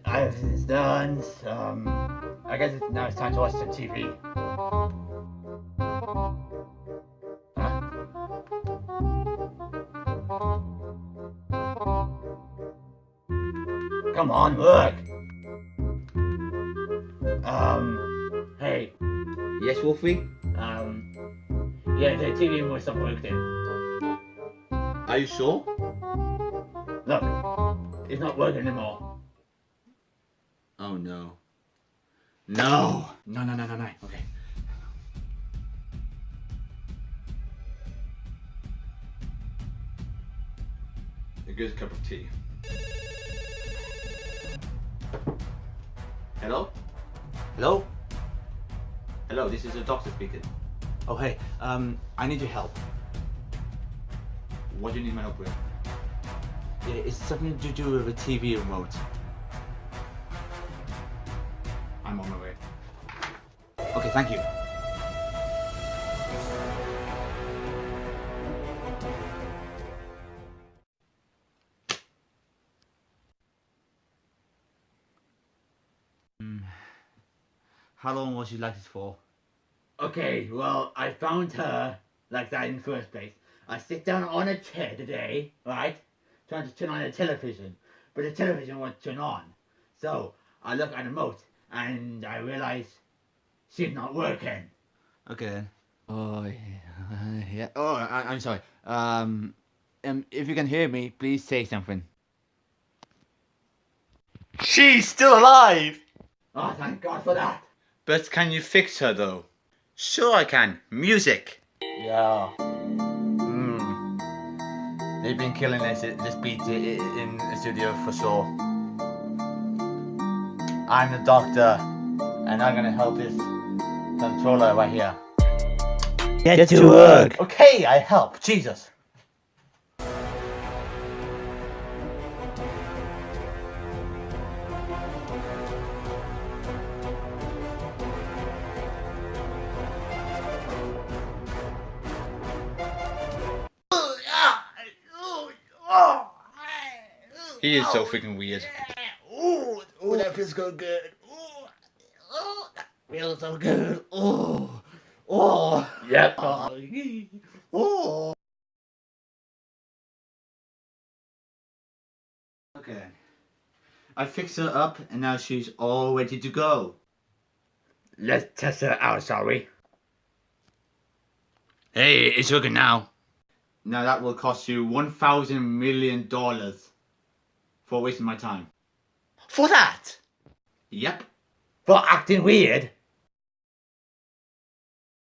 It's done. I guess now it's time to watch some TV. Huh? Come on, look. Hey. Yes, Wolfie? Yeah, the TV remote stopped working. Are you sure? Look, it's not working anymore. Oh no. No! No. Okay. A good cup of tea. Hello? Hello? Hello, this is the doctor speaking. Oh, hey. I need your help. What do you need my help with? Yeah, it's something to do with a TV remote. I'm on my way. Okay, thank you. How long was you like this for? Okay, well, I found her like that in the first place. I sit down on a chair today, right? Trying to turn on the television, but the television won't turn on. So I look at the remote and I realize she's not working. Okay then. Oh yeah. Oh, I'm sorry. If you can hear me, please say something. She's still alive! Oh, thank God for that. But can you fix her though? Sure I can. Music! Yeah. They've been killing this beat in the studio for sure. I'm the doctor, and I'm gonna help this controller right here. Get to work! Okay, I help. Jesus. He is so freaking weird. Oh, that feels so good. Oh, that feels so good. Oh. Yep. Oh. Okay. I fixed her up and now she's all ready to go. Let's test her out, shall we? Hey, it's working now. Now that will cost you $1,000 million for wasting my time. For that? Yep. For acting weird?